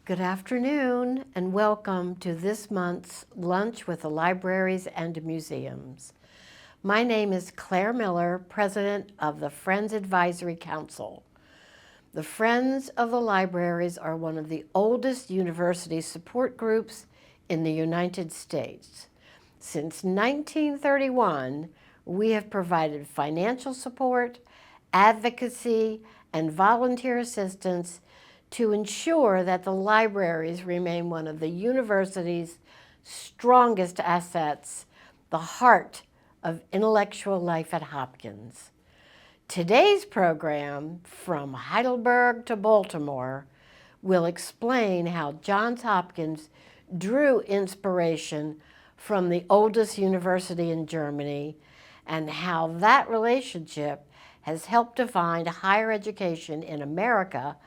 Good afternoon and welcome to this month's Lunch with the Libraries and Museums. My name is Claire Miller, President of the Friends Advisory Council. The Friends of the Libraries are one of the oldest university support groups in the United States. Since 1931, we have provided financial support, advocacy, and volunteer assistance to ensure that the libraries remain one of the university's strongest assets, the heart of intellectual life at Hopkins. Today's program, From Heidelberg to Baltimore, will explain how Johns Hopkins drew inspiration from the oldest university in Germany and how that relationship has helped define higher education in America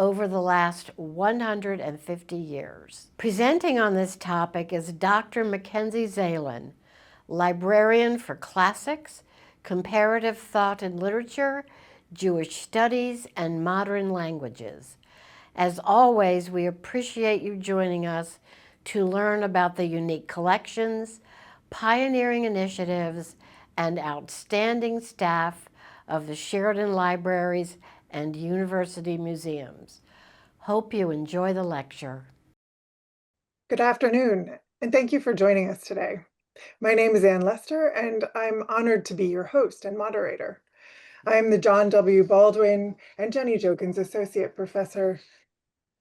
over the last 150 years. Presenting on this topic is Dr. Mackenzie Zalin, Librarian for Classics, Comparative Thought and Literature, Jewish Studies, and Modern Languages. As always, we appreciate you joining us to learn about the unique collections, pioneering initiatives, and outstanding staff of the Sheridan Libraries and University Museums. Hope you enjoy the lecture. Good afternoon, and thank you for joining us today. My name is Ann Lester, and I'm honored to be your host and moderator. I am the John W. Baldwin and Jenny Jochens Associate Professor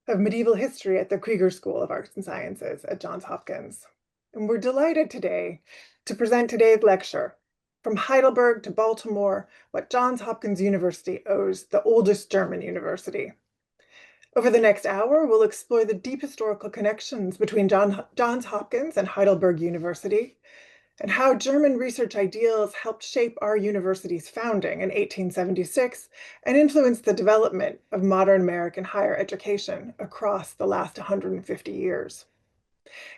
of Medieval History at the Krieger School of Arts and Sciences at Johns Hopkins. And we're delighted today to present today's lecture, From Heidelberg to Baltimore, What Johns Hopkins University Owes the Oldest German University. Over the next hour, we'll explore the deep historical connections between Johns Hopkins and Heidelberg University, and how German research ideals helped shape our university's founding in 1876 and influenced the development of modern American higher education across the last 150 years.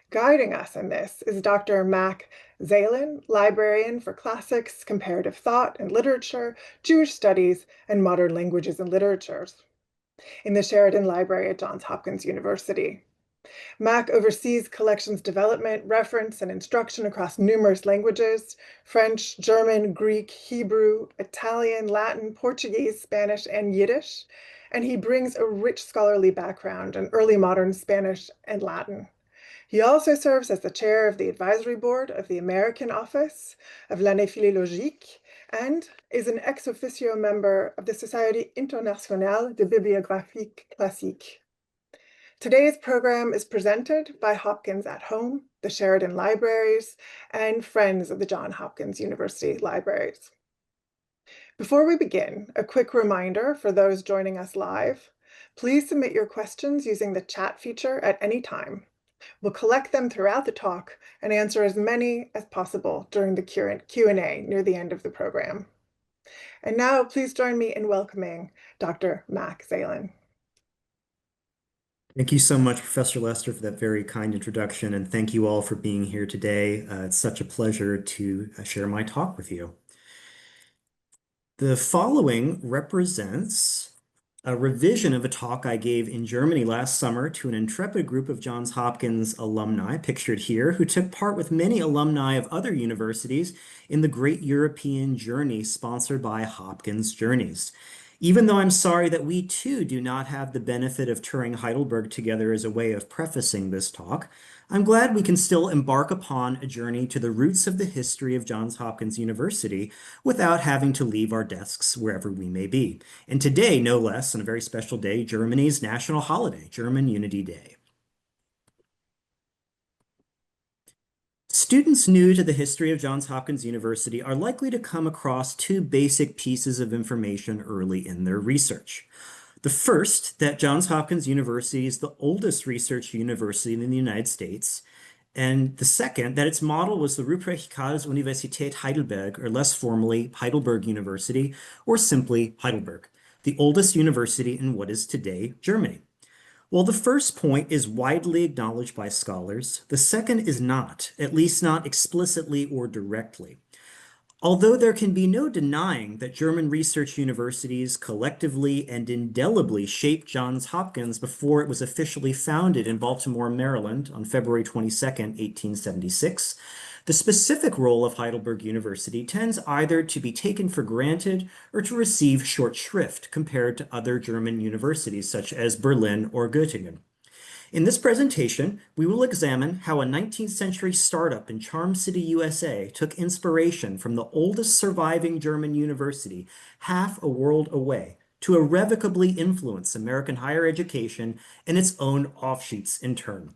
Guiding us in this is Dr. Mack Zalin, Librarian for Classics, Comparative Thought and Literature, Jewish Studies, and Modern Languages and Literatures in the Sheridan Library at Johns Hopkins University. Mack oversees collections development, reference, and instruction across numerous languages: French, German, Greek, Hebrew, Italian, Latin, Portuguese, Spanish, and Yiddish. And he brings a rich scholarly background in early modern Spanish and Latin. He also serves as the chair of the advisory board of the American Office of l'Année Philologique and is an ex officio member of the Société Internationale de Bibliographie Classique. Today's program is presented by Hopkins at Home, the Sheridan Libraries, and Friends of the Johns Hopkins University Libraries. Before we begin, a quick reminder for those joining us live: please submit your questions using the chat feature at any time. We'll collect them throughout the talk and answer as many as possible during the Q&A near the end of the program. And now, please join me in welcoming Dr. Mack Zalin. Thank you so much, Professor Lester, for that very kind introduction, and thank you all for being here today. It's such a pleasure to share my talk with you. The following represents a revision of a talk I gave in Germany last summer to an intrepid group of Johns Hopkins alumni, pictured here, who took part with many alumni of other universities in the Great European Journey sponsored by Hopkins Journeys. Even though I'm sorry that we too do not have the benefit of touring Heidelberg together as a way of prefacing this talk, I'm glad we can still embark upon a journey to the roots of the history of Johns Hopkins University without having to leave our desks wherever we may be. And today, no less, on a very special day, Germany's national holiday, German Unity Day. Students new to the history of Johns Hopkins University are likely to come across two basic pieces of information early in their research. The first, that Johns Hopkins University is the oldest research university in the United States, and the second, that its model was the Ruprecht-Karls-Universität Heidelberg, or less formally, Heidelberg University, or simply Heidelberg, the oldest university in what is today Germany. While the first point is widely acknowledged by scholars, the second is not, at least not explicitly or directly. Although there can be no denying that German research universities collectively and indelibly shaped Johns Hopkins before it was officially founded in Baltimore, Maryland on February 22nd, 1876, the specific role of Heidelberg University tends either to be taken for granted or to receive short shrift compared to other German universities such as Berlin or Göttingen. In this presentation, we will examine how a 19th century startup in Charm City, USA took inspiration from the oldest surviving German university, half a world away, to irrevocably influence American higher education and its own offshoots in turn.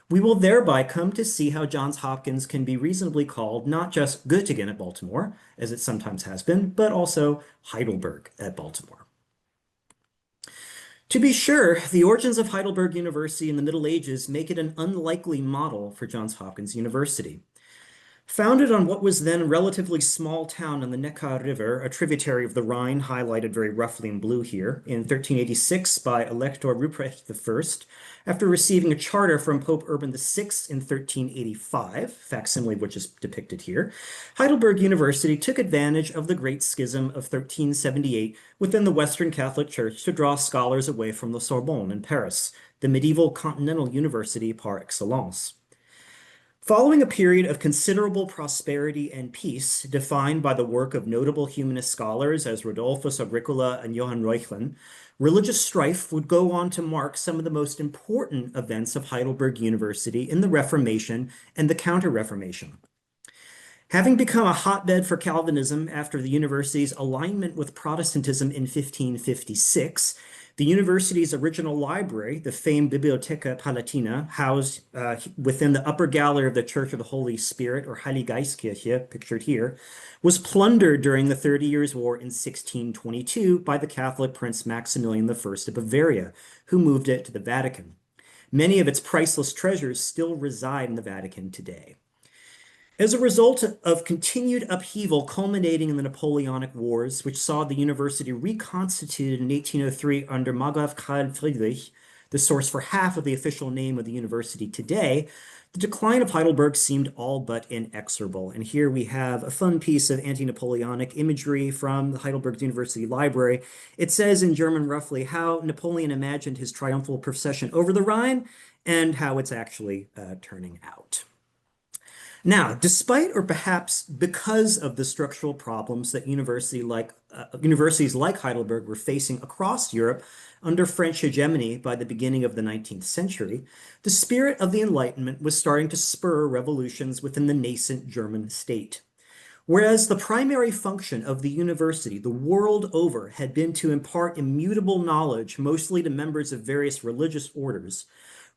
We will thereby come to see how Johns Hopkins can be reasonably called not just Göttingen at Baltimore, as it sometimes has been, but also Heidelberg at Baltimore. To be sure, the origins of Heidelberg University in the Middle Ages make it an unlikely model for Johns Hopkins University. Founded on what was then a relatively small town on the Neckar River, a tributary of the Rhine, highlighted very roughly in blue here, in 1386 by Elector Ruprecht I, after receiving a charter from Pope Urban VI in 1385, facsimile of which is depicted here, Heidelberg University took advantage of the Great Schism of 1378 within the Western Catholic Church to draw scholars away from the Sorbonne in Paris, the medieval continental university par excellence. Following a period of considerable prosperity and peace, defined by the work of notable humanist scholars as Rodolphus Agricola and Johann Reuchlin, religious strife would go on to mark some of the most important events of Heidelberg University in the Reformation and the Counter-Reformation. Having become a hotbed for Calvinism after the university's alignment with Protestantism in 1556, the university's original library, the famed Bibliotheca Palatina, housed within the upper gallery of the Church of the Holy Spirit, or Heilige Geistkirche, pictured here, was plundered during the 30 Years' War in 1622 by the Catholic Prince Maximilian I of Bavaria, who moved it to the Vatican. Many of its priceless treasures still reside in the Vatican today. As a result of continued upheaval culminating in the Napoleonic Wars, which saw the university reconstituted in 1803 under Margraf Karl Friedrich, the source for half of the official name of the university today, the decline of Heidelberg seemed all but inexorable. And here we have a fun piece of anti-Napoleonic imagery from the Heidelberg University Library. It says in German roughly how Napoleon imagined his triumphal procession over the Rhine and how it's actually turning out. Now, despite or perhaps because of the structural problems that universities like Heidelberg were facing across Europe under French hegemony by the beginning of the 19th century, the spirit of the Enlightenment was starting to spur revolutions within the nascent German state. Whereas the primary function of the university the world over had been to impart immutable knowledge mostly to members of various religious orders,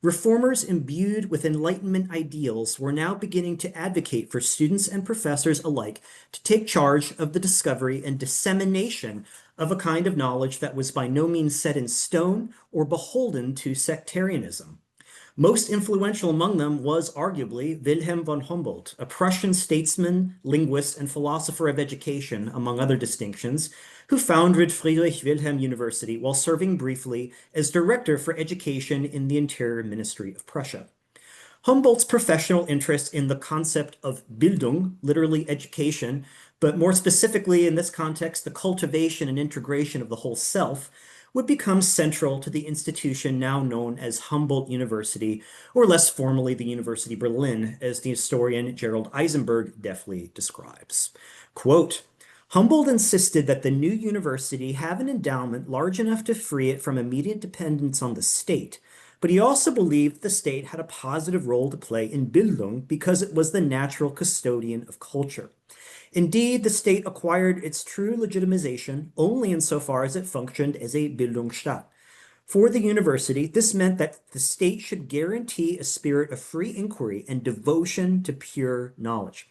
reformers imbued with Enlightenment ideals were now beginning to advocate for students and professors alike to take charge of the discovery and dissemination of a kind of knowledge that was by no means set in stone or beholden to sectarianism. Most influential among them was arguably Wilhelm von Humboldt, a Prussian statesman, linguist, and philosopher of education, among other distinctions, who founded Friedrich Wilhelm University while serving briefly as director for education in the Interior Ministry of Prussia. Humboldt's professional interest in the concept of Bildung, literally education, but more specifically in this context, the cultivation and integration of the whole self, would become central to the institution now known as Humboldt University, or less formally the University Berlin, as the historian Gerald Eisenberg deftly describes. Quote, Humboldt insisted that the new university have an endowment large enough to free it from immediate dependence on the state, but he also believed the state had a positive role to play in Bildung because it was the natural custodian of culture. Indeed, the state acquired its true legitimization only insofar as it functioned as a Bildungsstaat. For the university, this meant that the state should guarantee a spirit of free inquiry and devotion to pure knowledge.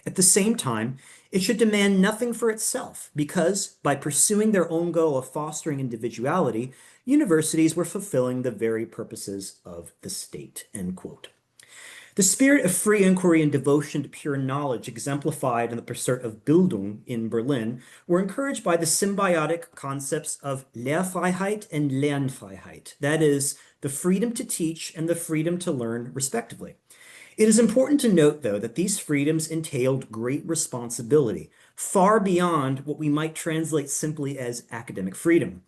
At the same time, it should demand nothing for itself because, by pursuing their own goal of fostering individuality, universities were fulfilling the very purposes of the state, end quote. The spirit of free inquiry and devotion to pure knowledge exemplified in the pursuit of Bildung in Berlin were encouraged by the symbiotic concepts of Lehrfreiheit and Lernfreiheit, that is, the freedom to teach and the freedom to learn, respectively. It is important to note, though, that these freedoms entailed great responsibility, far beyond what we might translate simply as academic freedom.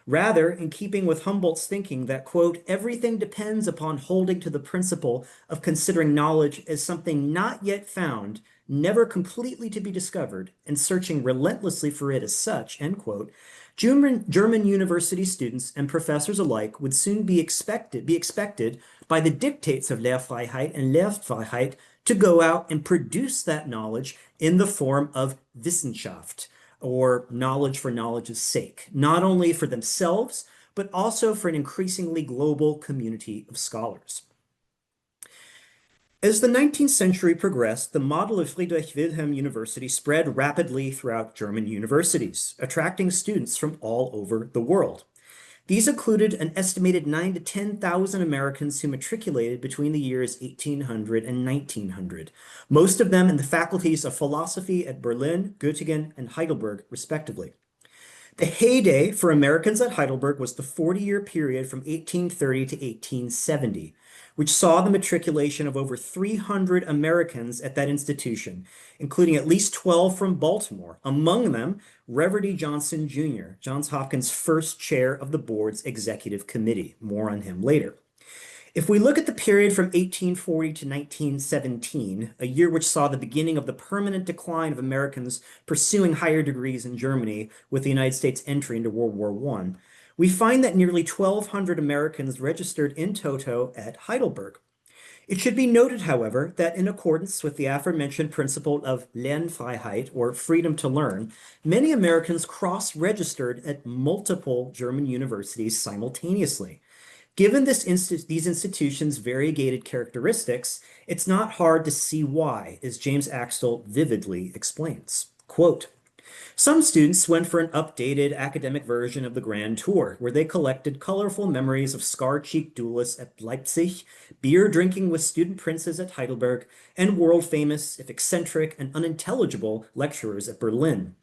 Rather, in keeping with Humboldt's thinking that, quote, everything depends upon holding to the principle of considering knowledge as something not yet found, never completely to be discovered, and searching relentlessly for it as such, end quote, German university students and professors alike would soon be expected by the dictates of Lehrfreiheit and Lehrfreiheit to go out and produce that knowledge in the form of Wissenschaft, or knowledge for knowledge's sake, not only for themselves, but also for an increasingly global community of scholars. As the 19th century progressed, the model of Friedrich Wilhelm University spread rapidly throughout German universities, attracting students from all over the world. These included an estimated 9,000 to 10,000 Americans who matriculated between the years 1800 and 1900, most of them in the faculties of philosophy at Berlin, Göttingen, and Heidelberg, respectively. The heyday for Americans at Heidelberg was the 40-year period from 1830 to 1870, which saw the matriculation of over 300 Americans at that institution, including at least 12 from Baltimore, among them Reverdy Johnson Jr., Johns Hopkins' first chair of the board's executive committee. More on him later. If we look at the period from 1840 to 1917, a year which saw the beginning of the permanent decline of Americans pursuing higher degrees in Germany with the United States entry into World War I, we find that nearly 1,200 Americans registered in toto at Heidelberg. It should be noted, however, that in accordance with the aforementioned principle of Lernfreiheit, or freedom to learn, many Americans cross-registered at multiple German universities simultaneously. Given these institutions' variegated characteristics, it's not hard to see why, as James Axtell vividly explains. Quote, some students went for an updated academic version of the Grand Tour, where they collected colorful memories of scar-cheeked duelists at Leipzig, beer drinking with student princes at Heidelberg, and world-famous, if eccentric and unintelligible, lecturers at Berlin.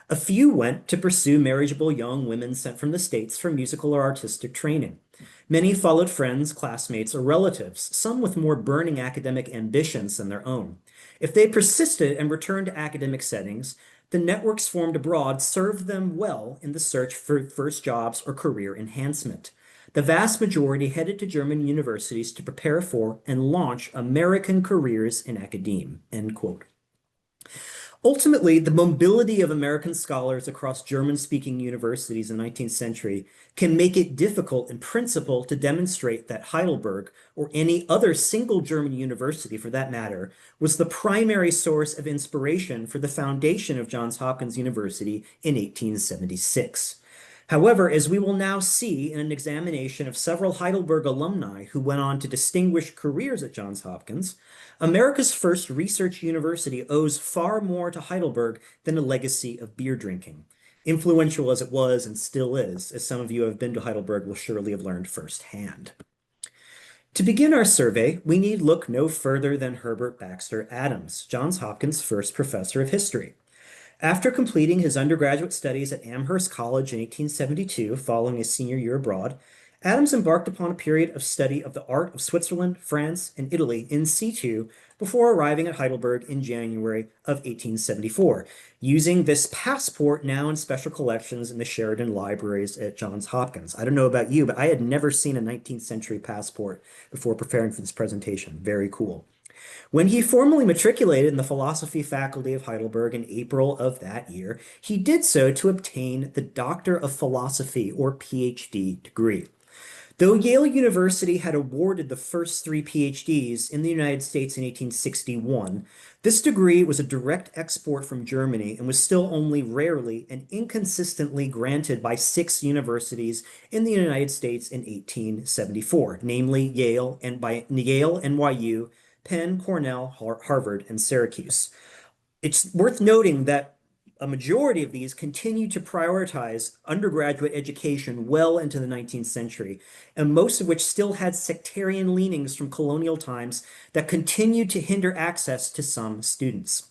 A few went to pursue marriageable young women sent from the States for musical or artistic training. Many followed friends, classmates, or relatives, some with more burning academic ambitions than their own. If they persisted and returned to academic settings, the networks formed abroad served them well in the search for first jobs or career enhancement. The vast majority headed to German universities to prepare for and launch American careers in academia, end quote. Ultimately, the mobility of American scholars across German-speaking universities in the 19th century can make it difficult in principle to demonstrate that Heidelberg, or any other single German university for that matter, was the primary source of inspiration for the foundation of Johns Hopkins University in 1876. However, as we will now see in an examination of several Heidelberg alumni who went on to distinguished careers at Johns Hopkins, America's first research university owes far more to Heidelberg than a legacy of beer drinking. Influential as it was and still is, as some of you who have been to Heidelberg will surely have learned firsthand. To begin our survey, we need look no further than Herbert Baxter Adams, Johns Hopkins' first professor of history. After completing his undergraduate studies at Amherst College in 1872, following his senior year abroad, Adams embarked upon a period of study of the art of Switzerland, France, and Italy in situ before arriving at Heidelberg in January of 1874, using this passport now in special collections in the Sheridan Libraries at Johns Hopkins. I don't know about you, but I had never seen a 19th century passport before preparing for this presentation. Very cool. When he formally matriculated in the philosophy faculty of Heidelberg in April of that year, he did so to obtain the Doctor of Philosophy, or PhD, degree. Though Yale University had awarded the first 3 PhDs in the United States in 1861, this degree was a direct export from Germany and was still only rarely and inconsistently granted by 6 universities in the United States in 1874, namely Yale, NYU, Penn, Cornell, Harvard, and Syracuse. It's worth noting that a majority of these continued to prioritize undergraduate education well into the 19th century, and most of which still had sectarian leanings from colonial times that continued to hinder access to some students.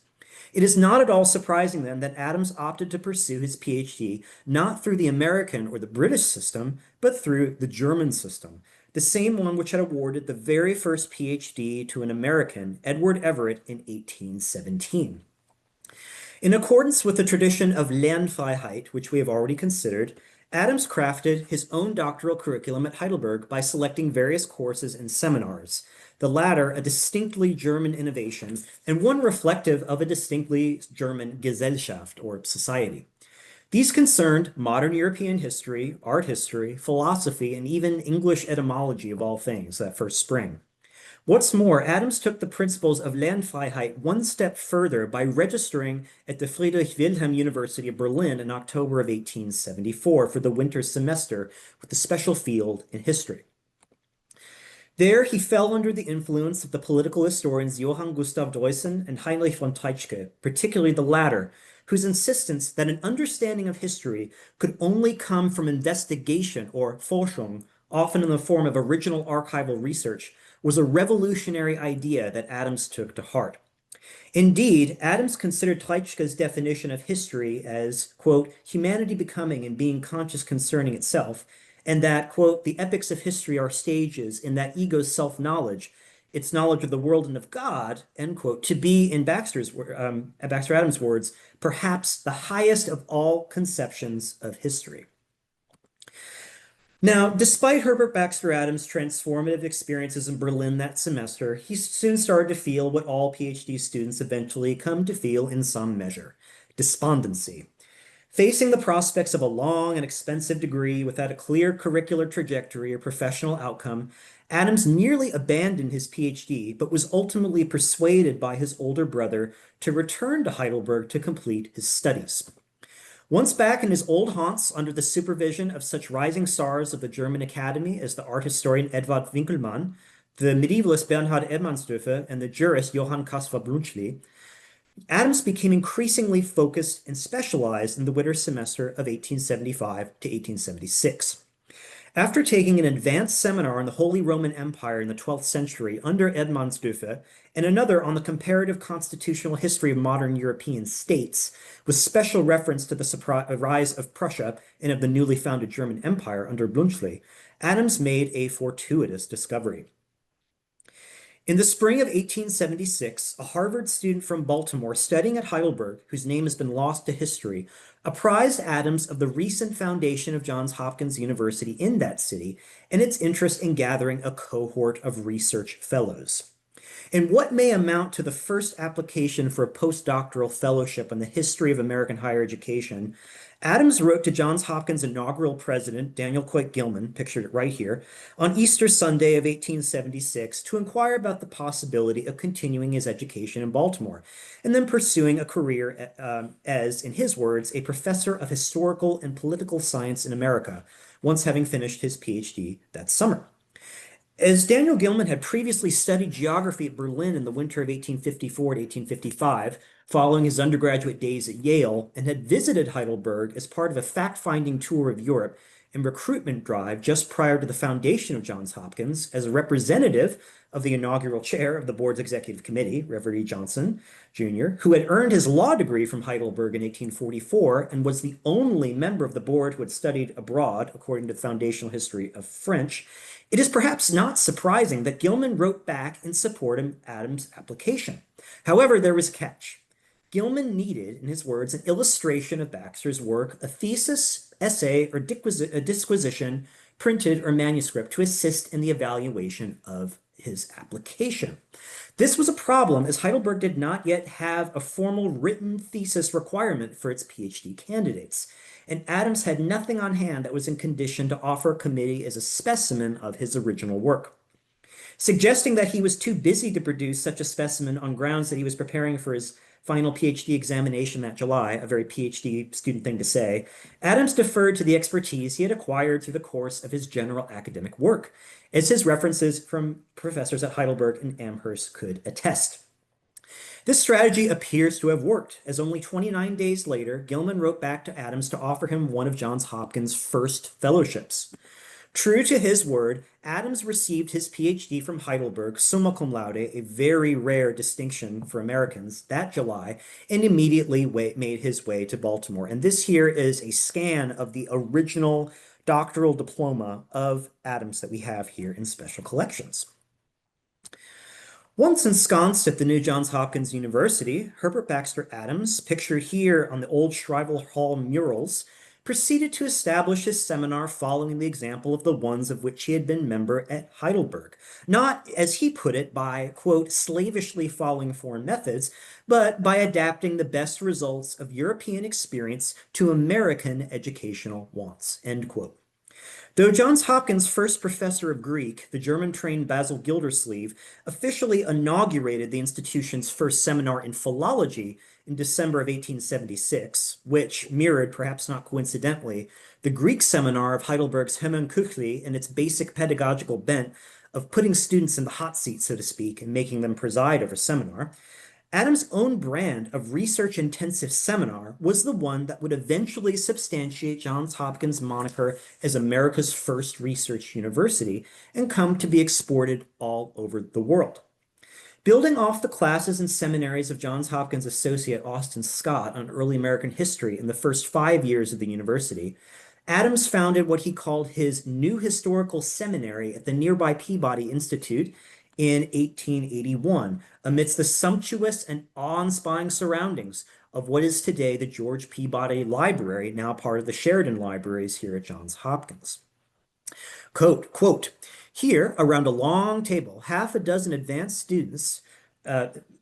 It is not at all surprising then that Adams opted to pursue his PhD not through the American or the British system, but through the German system, the same one which had awarded the very first PhD to an American, Edward Everett, in 1817. In accordance with the tradition of Lernfreiheit, which we have already considered, Adams crafted his own doctoral curriculum at Heidelberg by selecting various courses and seminars, the latter a distinctly German innovation and one reflective of a distinctly German Gesellschaft, or society. These concerned modern European history, art history, philosophy, and even English etymology of all things that first spring. What's more, Adams took the principles of Lernfreiheit one step further by registering at the Friedrich Wilhelm University of Berlin in October of 1874 for the winter semester with a special field in history. There, he fell under the influence of the political historians Johann Gustav Deussen and Heinrich von Treitschke, particularly the latter, whose insistence that an understanding of history could only come from investigation or Forschung, often in the form of original archival research, was a revolutionary idea that Adams took to heart. Indeed, Adams considered Treitschke's definition of history as, quote, humanity becoming and being conscious concerning itself, and that, quote, the epics of history are stages in that ego's self-knowledge, its knowledge of the world and of God, end quote, to be, in Baxter Adams' words, perhaps the highest of all conceptions of history. Now, despite Herbert Baxter Adams' transformative experiences in Berlin that semester, he soon started to feel what all PhD students eventually come to feel in some measure: despondency. Facing the prospects of a long and expensive degree without a clear curricular trajectory or professional outcome, Adams nearly abandoned his PhD, but was ultimately persuaded by his older brother to return to Heidelberg to complete his studies. Once back in his old haunts under the supervision of such rising stars of the German Academy as the art historian Edward Winkelmann, the medievalist Bernhard Edmannsdörfer, and the jurist Johann Caspar Brunschli, Adams became increasingly focused and specialized in the winter semester of 1875 to 1876. After taking an advanced seminar on the Holy Roman Empire in the 12th century under Edmannsdörfer and another on the comparative constitutional history of modern European states, with special reference to the rise of Prussia and of the newly founded German Empire under Brunschli, Adams made a fortuitous discovery. In the spring of 1876, a Harvard student from Baltimore studying at Heidelberg, whose name has been lost to history, apprised Adams of the recent foundation of Johns Hopkins University in that city and its interest in gathering a cohort of research fellows. In what may amount to the first application for a postdoctoral fellowship on the history of American higher education, Adams wrote to Johns Hopkins inaugural president, Daniel Coit Gilman, pictured right here, on Easter Sunday of 1876 to inquire about the possibility of continuing his education in Baltimore and then pursuing a career as, in his words, a professor of historical and political science in America, once having finished his PhD that summer. As Daniel Gilman had previously studied geography at Berlin in the winter of 1854 to 1855, following his undergraduate days at Yale, and had visited Heidelberg as part of a fact-finding tour of Europe and recruitment drive just prior to the foundation of Johns Hopkins as a representative of the inaugural chair of the board's executive committee, Reverend E. Johnson, Jr., who had earned his law degree from Heidelberg in 1844 and was the only member of the board who had studied abroad, according to the foundational history of French, it is perhaps not surprising that Gilman wrote back in support of Adams' application. However, there was a catch. Gilman needed, in his words, an illustration of Baxter's work, a thesis, essay, or disquisition, printed or manuscript to assist in the evaluation of his application. This was a problem as Heidelberg did not yet have a formal written thesis requirement for its PhD candidates, and Adams had nothing on hand that was in condition to offer a committee as a specimen of his original work. Suggesting that he was too busy to produce such a specimen on grounds that he was preparing for his final PhD examination that July, a very PhD student thing to say, Adams deferred to the expertise he had acquired through the course of his general academic work, as his references from professors at Heidelberg and Amherst could attest. This strategy appears to have worked, as only 29 days later, Gilman wrote back to Adams to offer him one of Johns Hopkins' first fellowships. True to his word, Adams received his PhD from Heidelberg, summa cum laude, a very rare distinction for Americans, that July, and immediately made his way to Baltimore. And this here is a scan of the original doctoral diploma of Adams that we have here in special collections. Once ensconced at the new Johns Hopkins University, Herbert Baxter Adams, pictured here on the old Shriver Hall murals, proceeded to establish his seminar following the example of the ones of which he had been member at Heidelberg. Not, as he put it, by, quote, slavishly following foreign methods, but by adapting the best results of European experience to American educational wants, end quote. Though Johns Hopkins' first professor of Greek, the German-trained Basil Gildersleeve, officially inaugurated the institution's first seminar in philology in December of 1876, which mirrored, perhaps not coincidentally, the Greek seminar of Heidelberg's Homenküchli in its basic pedagogical bent of putting students in the hot seat, so to speak, and making them preside over seminar, Adams' own brand of research-intensive seminar was the one that would eventually substantiate Johns Hopkins' moniker as America's first research university and come to be exported all over the world. Building off the classes and seminaries of Johns Hopkins associate Austin Scott on early American history in the first 5 years of the university, Adams founded what he called his New Historical Seminary at the nearby Peabody Institute in 1881, amidst the sumptuous and awe-inspiring surroundings of what is today the George Peabody Library, now part of the Sheridan Libraries here at Johns Hopkins. Quote, here, around a long table, half a dozen advanced students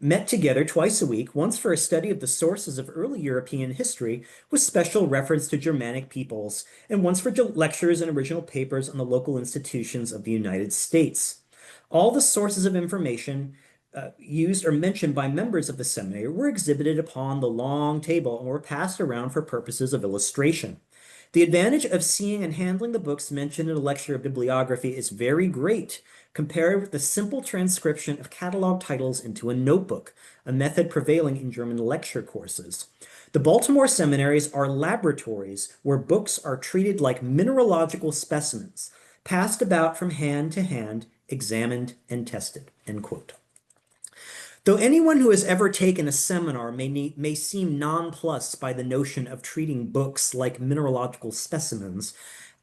met together twice a week, once for a study of the sources of early European history with special reference to Germanic peoples, and once for lectures and original papers on the local institutions of the United States. All the sources of information used or mentioned by members of the seminary were exhibited upon the long table and were passed around for purposes of illustration. The advantage of seeing and handling the books mentioned in a lecture of bibliography is very great, compared with the simple transcription of catalog titles into a notebook, a method prevailing in German lecture courses. The Baltimore seminaries are laboratories where books are treated like mineralogical specimens, passed about from hand to hand, examined and tested, end quote. Though anyone who has ever taken a seminar may seem nonplussed by the notion of treating books like mineralogical specimens,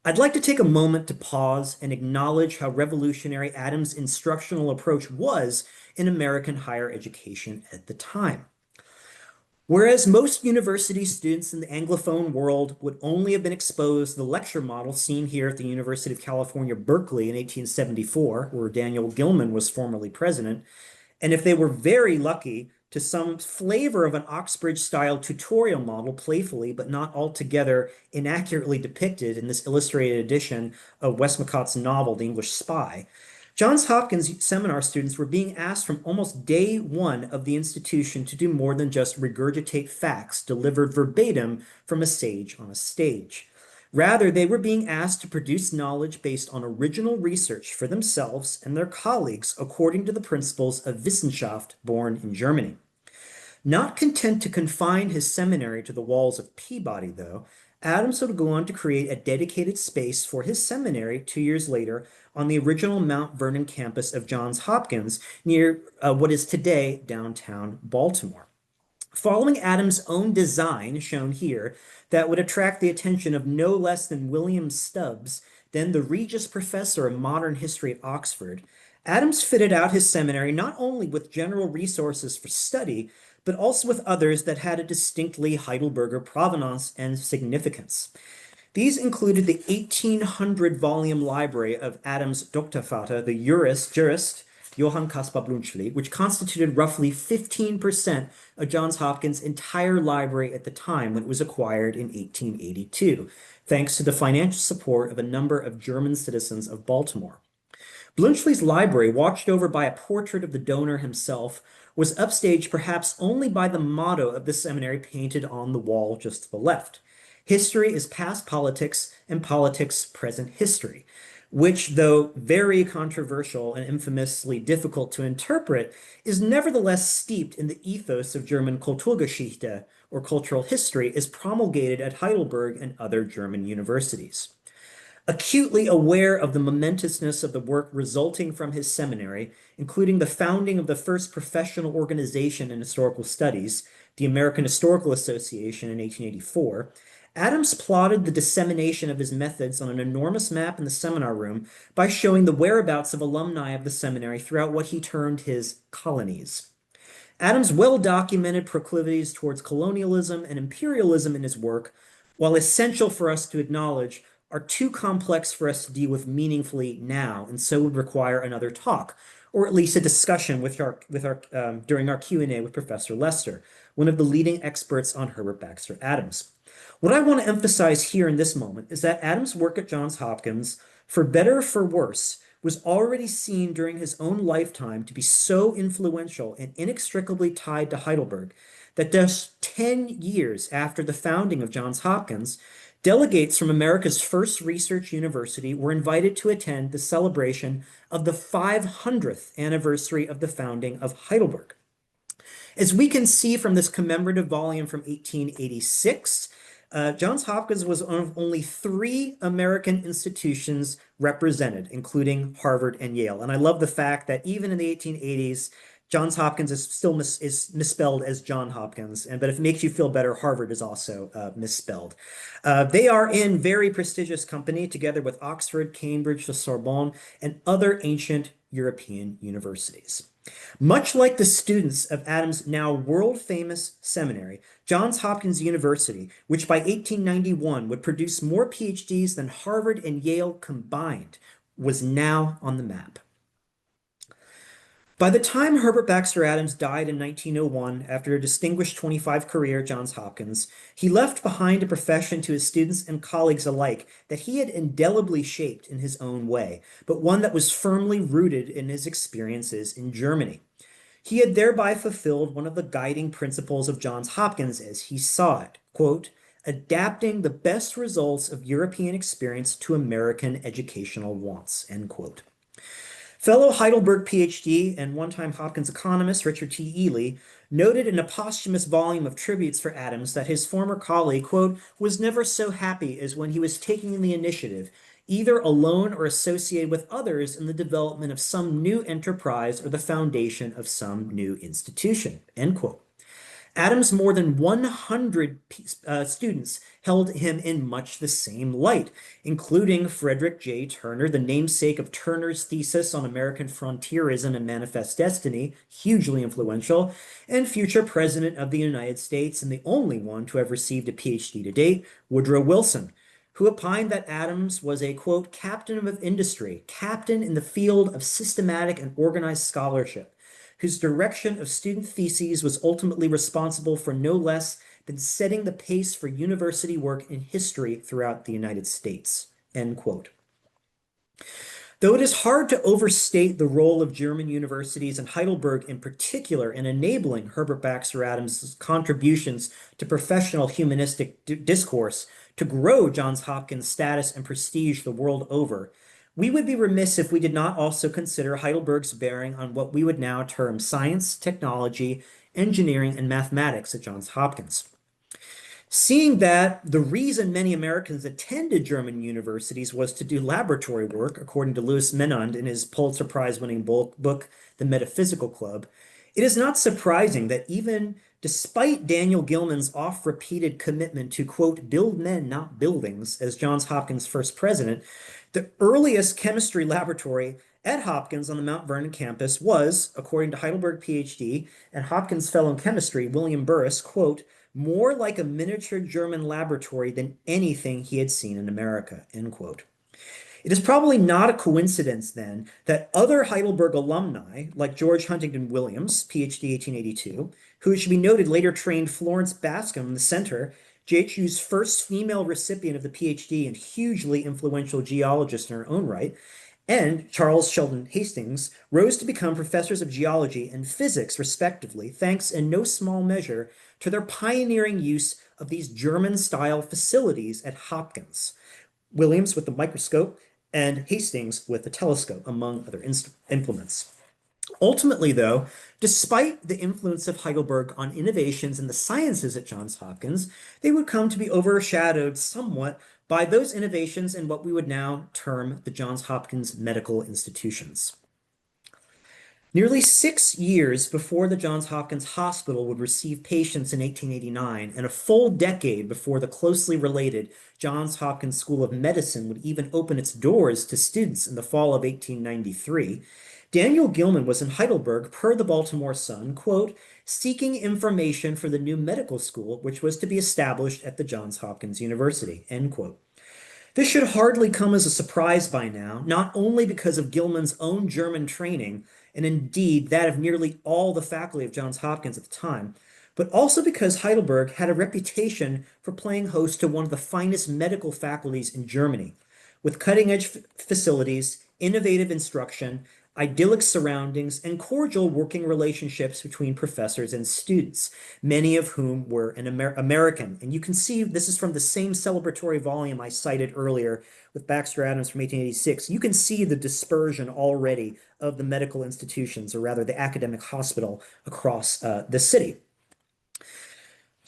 I'd like to take a moment to pause and acknowledge how revolutionary Adams' instructional approach was in American higher education at the time. Whereas most university students in the Anglophone world would only have been exposed to the lecture model seen here at the University of California, Berkeley in 1874, where Daniel Gilman was formerly president, and if they were very lucky, to some flavor of an Oxbridge-style tutorial model, playfully but not altogether inaccurately depicted in this illustrated edition of Westmacott's novel, The English Spy, Johns Hopkins seminar students were being asked from almost day one of the institution to do more than just regurgitate facts delivered verbatim from a sage on a stage. Rather, they were being asked to produce knowledge based on original research for themselves and their colleagues according to the principles of Wissenschaft born in Germany. Not content to confine his seminary to the walls of Peabody, though, Adams would go on to create a dedicated space for his seminary 2 years later on the original Mount Vernon campus of Johns Hopkins near what is today downtown Baltimore. Following Adams' own design, shown here, that would attract the attention of no less than William Stubbs, then the Regius Professor of Modern History at Oxford, Adams fitted out his seminary not only with general resources for study, but also with others that had a distinctly Heidelberger provenance and significance. These included the 1,800-volume library of Adams' Doktorvater, the jurist Johann Caspar Blunschli, which constituted roughly 15% of Johns Hopkins' entire library at the time when it was acquired in 1882, thanks to the financial support of a number of German citizens of Baltimore. Blunschli's library, watched over by a portrait of the donor himself, was upstaged perhaps only by the motto of the seminary painted on the wall just to the left. History is past politics and politics present history, which, though very controversial and infamously difficult to interpret, is nevertheless steeped in the ethos of German Kulturgeschichte, or cultural history, as promulgated at Heidelberg and other German universities. Acutely aware of the momentousness of the work resulting from his seminary, including the founding of the first professional organization in historical studies, the American Historical Association in 1884, Adams plotted the dissemination of his methods on an enormous map in the seminar room by showing the whereabouts of alumni of the seminary throughout what he termed his colonies. Adams' well-documented proclivities towards colonialism and imperialism in his work, while essential for us to acknowledge, are too complex for us to deal with meaningfully now, and so would require another talk, or at least a discussion during our Q&A with Professor Lester, one of the leading experts on Herbert Baxter Adams. What I want to emphasize here in this moment is that Adams' work at Johns Hopkins, for better or for worse, was already seen during his own lifetime to be so influential and inextricably tied to Heidelberg that just 10 years after the founding of Johns Hopkins, delegates from America's first research university were invited to attend the celebration of the 500th anniversary of the founding of Heidelberg. As we can see from this commemorative volume from 1886, Johns Hopkins was one of only 3 American institutions represented, including Harvard and Yale. And I love the fact that even in the 1880s, Johns Hopkins is still misspelled as John Hopkins, but if it makes you feel better, Harvard is also misspelled. They are in very prestigious company, together with Oxford, Cambridge, the Sorbonne, and other ancient European universities. Much like the students of Adams' now world-famous seminary, Johns Hopkins University, which by 1891 would produce more PhDs than Harvard and Yale combined, was now on the map. By the time Herbert Baxter Adams died in 1901, after a distinguished 25 career at Johns Hopkins, he left behind a profession to his students and colleagues alike that he had indelibly shaped in his own way, but one that was firmly rooted in his experiences in Germany. He had thereby fulfilled one of the guiding principles of Johns Hopkins as he saw it, quote, adapting the best results of European experience to American educational wants, end quote. Fellow Heidelberg PhD and one-time Hopkins economist Richard T. Ely noted in a posthumous volume of tributes for Adams that his former colleague, quote, was never so happy as when he was taking the initiative, either alone or associated with others in the development of some new enterprise or the foundation of some new institution, end quote. Adams' more than 100 students held him in much the same light, including Frederick J. Turner, the namesake of Turner's thesis on American frontierism and manifest destiny, hugely influential, and future President of the United States and the only one to have received a PhD to date, Woodrow Wilson, who opined that Adams was a, quote, captain of industry, captain in the field of systematic and organized scholarship, whose direction of student theses was ultimately responsible for no less than setting the pace for university work in history throughout the United States, end quote. Though it is hard to overstate the role of German universities and Heidelberg in particular in enabling Herbert Baxter Adams' contributions to professional humanistic discourse to grow Johns Hopkins' status and prestige the world over, we would be remiss if we did not also consider Heidelberg's bearing on what we would now term science, technology, engineering, and mathematics at Johns Hopkins. Seeing that the reason many Americans attended German universities was to do laboratory work, according to Louis Menand in his Pulitzer Prize-winning book, The Metaphysical Club, it is not surprising that even despite Daniel Gilman's oft-repeated commitment to, quote, build men, not buildings, as Johns Hopkins' first president, the earliest chemistry laboratory at Hopkins on the Mount Vernon campus was, according to Heidelberg PhD and Hopkins fellow in chemistry William Burris, quote, more like a miniature German laboratory than anything he had seen in America, end quote. It is probably not a coincidence, then, that other Heidelberg alumni, like George Huntington Williams, PhD 1882, who, it should be noted, later trained Florence Bascom, the center, JHU's first female recipient of the PhD and hugely influential geologist in her own right, and Charles Sheldon Hastings rose to become professors of geology and physics, respectively, thanks in no small measure to their pioneering use of these German-style facilities at Hopkins. Williams with the microscope and Hastings with the telescope, among other implements. Ultimately, though, despite the influence of Heidelberg on innovations in the sciences at Johns Hopkins, they would come to be overshadowed somewhat by those innovations in what we would now term the Johns Hopkins medical institutions. Nearly 6 years before the Johns Hopkins Hospital would receive patients in 1889, and a full decade before the closely related Johns Hopkins School of Medicine would even open its doors to students in the fall of 1893, Daniel Gilman was in Heidelberg, per the Baltimore Sun, quote, seeking information for the new medical school which was to be established at the Johns Hopkins University, end quote. This should hardly come as a surprise by now, not only because of Gilman's own German training, and indeed that of nearly all the faculty of Johns Hopkins at the time, but also because Heidelberg had a reputation for playing host to one of the finest medical faculties in Germany, with cutting-edge facilities, innovative instruction, idyllic surroundings, and cordial working relationships between professors and students, many of whom were American. And you can see this is from the same celebratory volume I cited earlier with Baxter Adams from 1886. You can see the dispersion already of the medical institutions, or rather the academic hospital, across the city.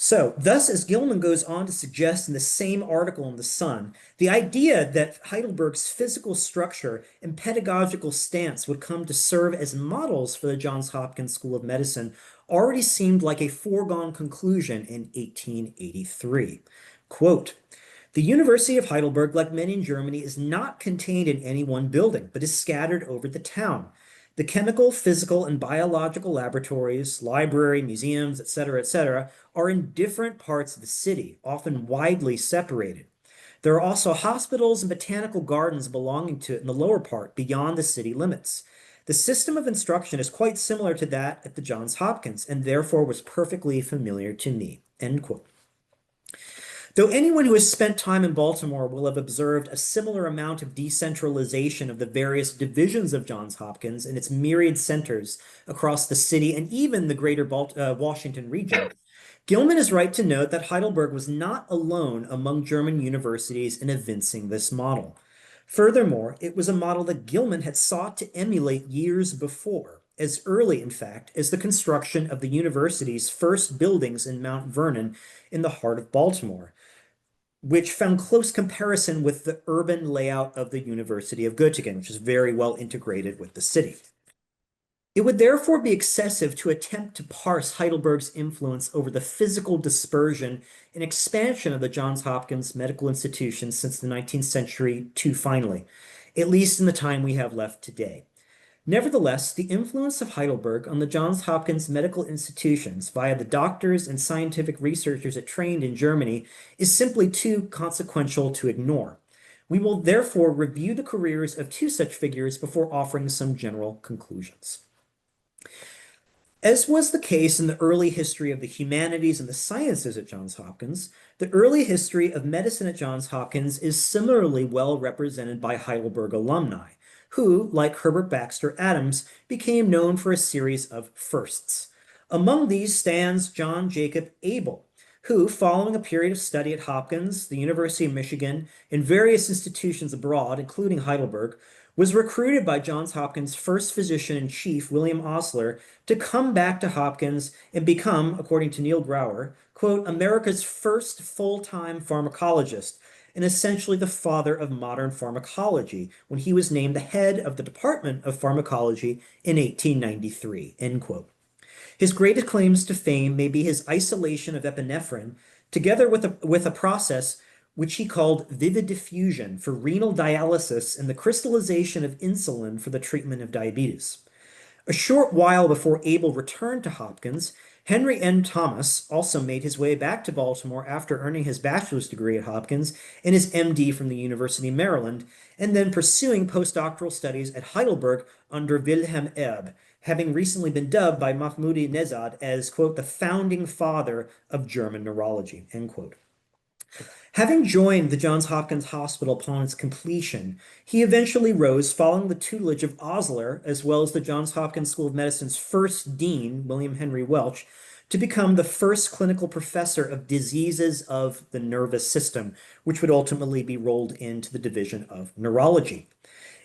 So, thus, as Gilman goes on to suggest in the same article in The Sun, the idea that Heidelberg's physical structure and pedagogical stance would come to serve as models for the Johns Hopkins School of Medicine already seemed like a foregone conclusion in 1883. Quote, the University of Heidelberg, like many in Germany, is not contained in any one building, but is scattered over the town. The chemical, physical, and biological laboratories, library, museums, etc., are in different parts of the city, often widely separated. There are also hospitals and botanical gardens belonging to it in the lower part, beyond the city limits. The system of instruction is quite similar to that at the Johns Hopkins, and therefore was perfectly familiar to me. End quote. Though anyone who has spent time in Baltimore will have observed a similar amount of decentralization of the various divisions of Johns Hopkins and its myriad centers across the city and even the greater Washington region, Gilman is right to note that Heidelberg was not alone among German universities in evincing this model. Furthermore, it was a model that Gilman had sought to emulate years before, as early, in fact, as the construction of the university's first buildings in Mount Vernon in the heart of Baltimore, which found close comparison with the urban layout of the University of Göttingen, which is very well integrated with the city. It would therefore be excessive to attempt to parse Heidelberg's influence over the physical dispersion and expansion of the Johns Hopkins Medical Institution since the 19th century too finely, at least in the time we have left today. Nevertheless, the influence of Heidelberg on the Johns Hopkins medical institutions via the doctors and scientific researchers it trained in Germany is simply too consequential to ignore. We will therefore review the careers of two such figures before offering some general conclusions. As was the case in the early history of the humanities and the sciences at Johns Hopkins, the early history of medicine at Johns Hopkins is similarly well represented by Heidelberg alumni, who, like Herbert Baxter Adams, became known for a series of firsts. Among these stands John Jacob Abel, who, following a period of study at Hopkins, the University of Michigan, and various institutions abroad, including Heidelberg, was recruited by Johns Hopkins' first physician-in-chief, William Osler, to come back to Hopkins and become, according to Neil Grauer, quote, America's first full-time pharmacologist, and essentially the father of modern pharmacology, when he was named the head of the Department of Pharmacology in 1893, end quote. His greatest claims to fame may be his isolation of epinephrine, together with a process which he called vividiffusion for renal dialysis and the crystallization of insulin for the treatment of diabetes. A short while before Abel returned to Hopkins, Henry N. Thomas also made his way back to Baltimore after earning his bachelor's degree at Hopkins and his MD from the University of Maryland, and then pursuing postdoctoral studies at Heidelberg under Wilhelm Erb, having recently been dubbed by Mahmoudi Nezad as, quote, the founding father of German neurology, end quote. Having joined the Johns Hopkins Hospital upon its completion, he eventually rose following the tutelage of Osler, as well as the Johns Hopkins School of Medicine's first dean, William Henry Welch, to become the first clinical professor of diseases of the nervous system, which would ultimately be rolled into the division of neurology.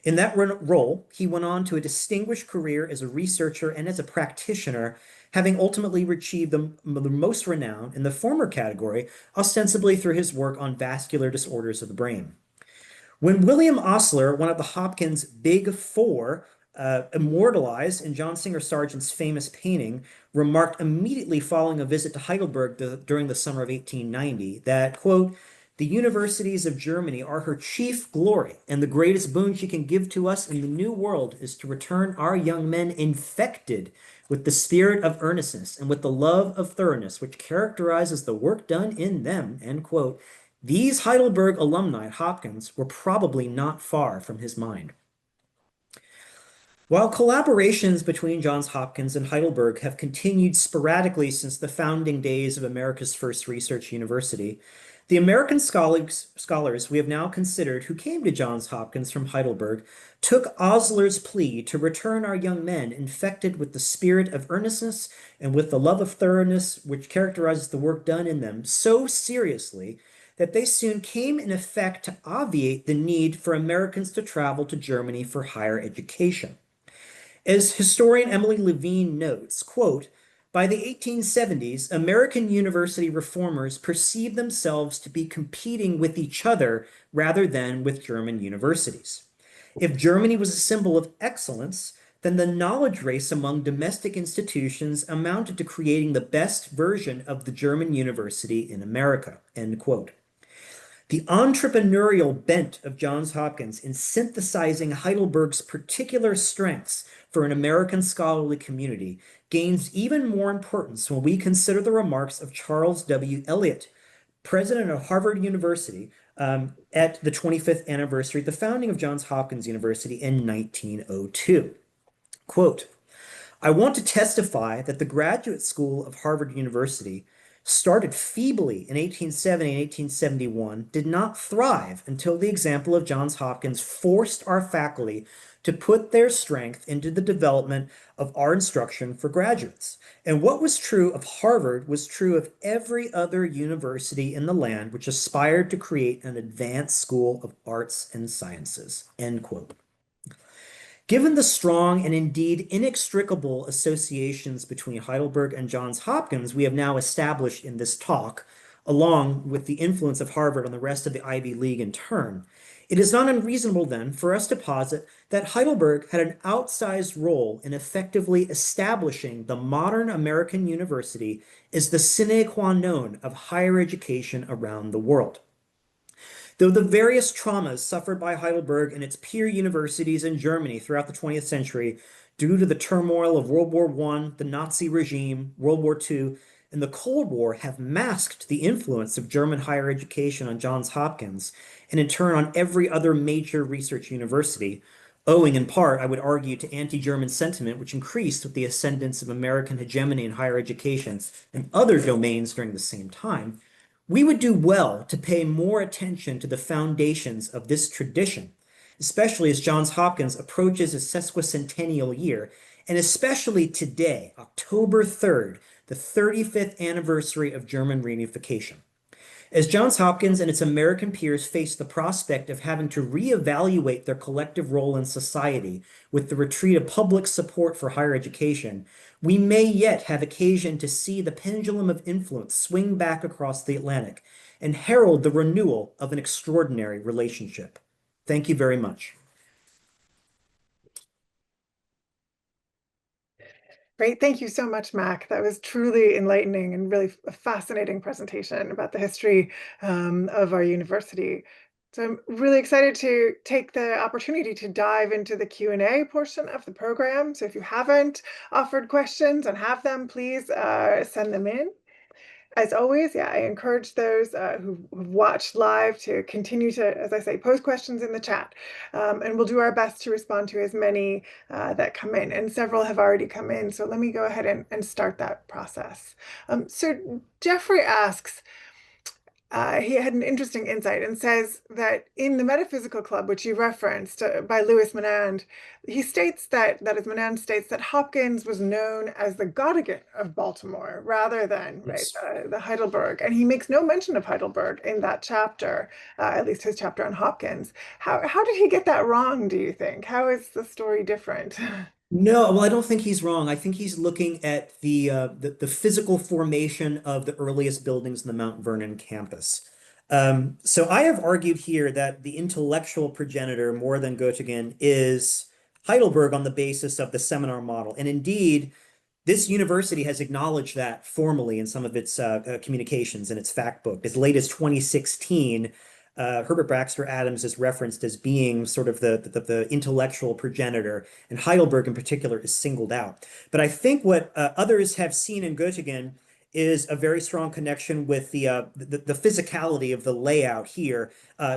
In that role, he went on to a distinguished career as a researcher and as a practitioner, having ultimately achieved the most renown in the former category, ostensibly through his work on vascular disorders of the brain. When William Osler, one of the Hopkins Big Four, immortalized in John Singer Sargent's famous painting, remarked immediately following a visit to Heidelberg during the summer of 1890 that, quote, the universities of Germany are her chief glory, and the greatest boon she can give to us in the new world is to return our young men infected with the spirit of earnestness and with the love of thoroughness which characterizes the work done in them, end quote. These Heidelberg alumni at Hopkins were probably not far from his mind. While collaborations between Johns Hopkins and Heidelberg have continued sporadically since the founding days of America's first research university, the American scholars we have now considered who came to Johns Hopkins from Heidelberg took Osler's plea to return our young men infected with the spirit of earnestness and with the love of thoroughness which characterizes the work done in them so seriously that they soon came in effect to obviate the need for Americans to travel to Germany for higher education. As historian Emily Levine notes, quote, by the 1870s, American university reformers perceived themselves to be competing with each other rather than with German universities. If Germany was a symbol of excellence, then the knowledge race among domestic institutions amounted to creating the best version of the German university in America, end quote. The entrepreneurial bent of Johns Hopkins in synthesizing Heidelberg's particular strengths for an American scholarly community gains even more importance when we consider the remarks of Charles W. Eliot, president of Harvard University, at the 25th anniversary of the founding of Johns Hopkins University in 1902. Quote, I want to testify that the graduate school of Harvard University, started feebly in 1870 and 1871, did not thrive until the example of Johns Hopkins forced our faculty to put their strength into the development of our instruction for graduates. And what was true of Harvard was true of every other university in the land which aspired to create an advanced school of arts and sciences, end quote. Given the strong and indeed inextricable associations between Heidelberg and Johns Hopkins we have now established in this talk, along with the influence of Harvard on the rest of the Ivy League in turn, it is not unreasonable then for us to posit that Heidelberg had an outsized role in effectively establishing the modern American university as the sine qua non of higher education around the world. Though the various traumas suffered by Heidelberg and its peer universities in Germany throughout the 20th century due to the turmoil of World War I, the Nazi regime, World War II, and the Cold War have masked the influence of German higher education on Johns Hopkins and in turn on every other major research university, owing in part, I would argue, to anti-German sentiment which increased with the ascendance of American hegemony in higher education and other domains during the same time, we would do well to pay more attention to the foundations of this tradition, especially as Johns Hopkins approaches its sesquicentennial year, and especially today, October 3rd, the 35th anniversary of German reunification. As Johns Hopkins and its American peers face the prospect of having to reevaluate their collective role in society with the retreat of public support for higher education, we may yet have occasion to see the pendulum of influence swing back across the Atlantic and herald the renewal of an extraordinary relationship. Thank you very much. Great. Thank you so much, Mack. That was truly enlightening and really a fascinating presentation about the history of our university. So I'm really excited to take the opportunity to dive into the Q&A portion of the program. So if you haven't offered questions and have them, please send them in. As always, I encourage those who've watched live to continue to, as I say, post questions in the chat. And we'll do our best to respond to as many that come in. And several have already come in. So let me go ahead and start that process. So Jeffrey asks, he had an interesting insight and says that in the Metaphysical Club, which you referenced by Louis Menand, he states that as Menand states that Hopkins was known as the Göttingen of Baltimore rather than the Heidelberg. And he makes no mention of Heidelberg in that chapter, at least his chapter on Hopkins. How did he get that wrong, do you think? How is the story different? No, well, I don't think he's wrong. I think he's looking at the physical formation of the earliest buildings in the Mount Vernon campus. So I have argued here that the intellectual progenitor, more than Göttingen, is Heidelberg on the basis of the seminar model. And indeed, this university has acknowledged that formally in some of its communications in its fact book. As late as 2016, Herbert Baxter Adams is referenced as being sort of the intellectual progenitor, and Heidelberg in particular is singled out. But I think what others have seen in Göttingen is a very strong connection with the physicality of the layout here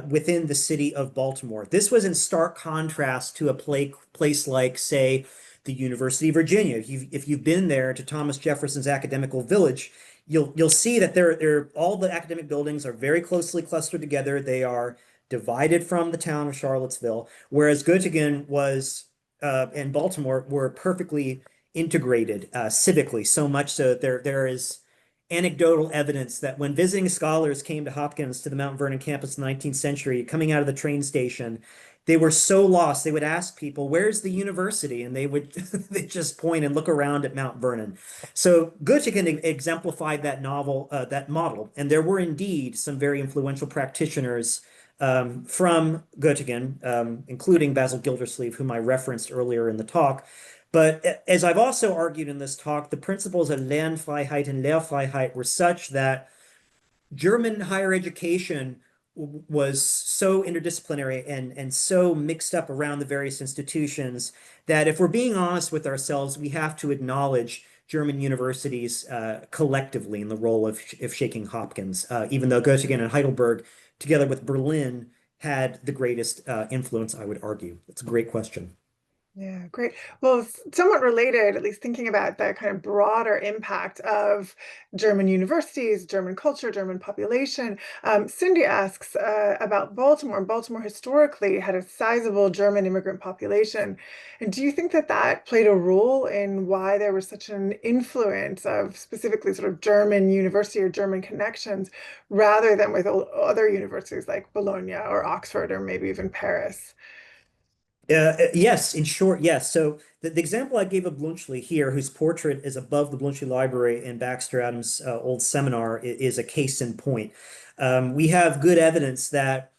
within the city of Baltimore. This was in stark contrast to a place like, say, the University of Virginia. If you've been there to Thomas Jefferson's academical village, you'll see that all the academic buildings are very closely clustered together. They are divided from the town of Charlottesville, whereas Göttingen was and Baltimore were perfectly integrated civically, so much so that there is anecdotal evidence that when visiting scholars came to Hopkins to the Mount Vernon campus in the 19th century, coming out of the train station, they were so lost. They would ask people, "Where's the university?" And they would they just point and look around at Mount Vernon. So Göttingen exemplified that model, and there were indeed some very influential practitioners from Göttingen, including Basil Gildersleeve, whom I referenced earlier in the talk. But as I've also argued in this talk, the principles of Lernfreiheit and Lehrfreiheit were such that German higher education was so interdisciplinary and so mixed up around the various institutions that if we're being honest with ourselves, we have to acknowledge German universities collectively in the role of shaking Hopkins, even though Göttingen and Heidelberg, together with Berlin, had the greatest influence, I would argue. It's a great question. Yeah, great. Well, somewhat related, at least thinking about the kind of broader impact of German universities, German culture, German population. Cindy asks about Baltimore. Baltimore historically had a sizable German immigrant population. And do you think that that played a role in why there was such an influence of specifically sort of German university or German connections rather than with other universities like Bologna or Oxford or maybe even Paris? Yes, in short, yes. So the example I gave of Blunchley here, whose portrait is above the Blunchley Library in Baxter Adams' old seminar, is a case in point. We have good evidence that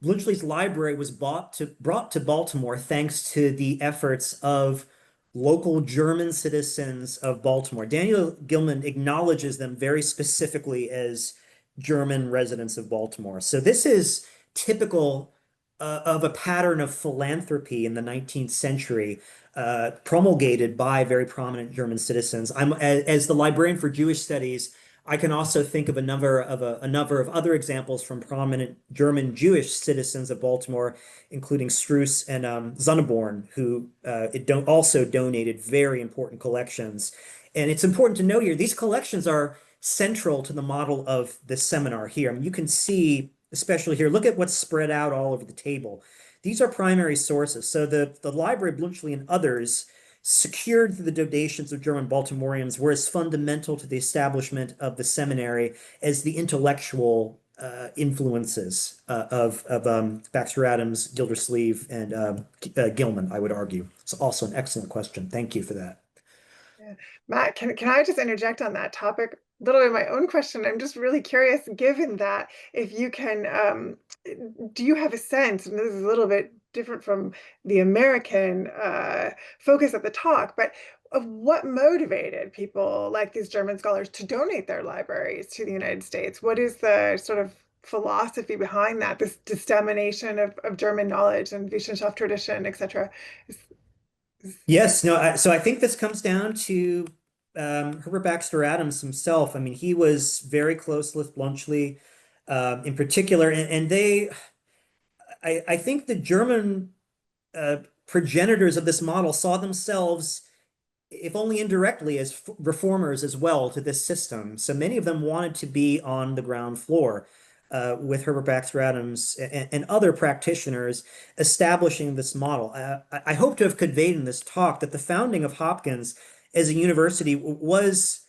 Blunchley's library was brought to Baltimore thanks to the efforts of local German citizens of Baltimore. Daniel Gilman acknowledges them very specifically as German residents of Baltimore. So this is typical of a pattern of philanthropy in the 19th century, promulgated by very prominent German citizens. As the librarian for Jewish studies, I can also think of a number of other examples from prominent German Jewish citizens of Baltimore, including Struss and Sonneborn, who also donated very important collections. And it's important to note here, these collections are central to the model of the seminar here. I mean, you can see, especially here, look at what's spread out all over the table. These are primary sources. So the Library of Blunchley and others secured the donations of German Baltimoreans were as fundamental to the establishment of the seminary as the intellectual influences of Baxter Adams, Gildersleeve, and Gilman, I would argue. It's also an excellent question. Thank you for that. Yeah. Matt, can I just interject on that topic? A little bit of my own question. I'm just really curious, given that if you can, do you have a sense, and this is a little bit different from the American focus of the talk, but of what motivated people like these German scholars to donate their libraries to the United States? What is the sort of philosophy behind that, this dissemination of German knowledge and Wissenschaft tradition, etc.? Yes, no, so I think this comes down to Herbert Baxter Adams himself. I mean, he was very close with Blunchley in particular, and I think the German progenitors of this model saw themselves, if only indirectly, as reformers as well to this system. So many of them wanted to be on the ground floor with Herbert Baxter Adams and other practitioners establishing this model. I hope to have conveyed in this talk that the founding of Hopkins as a university was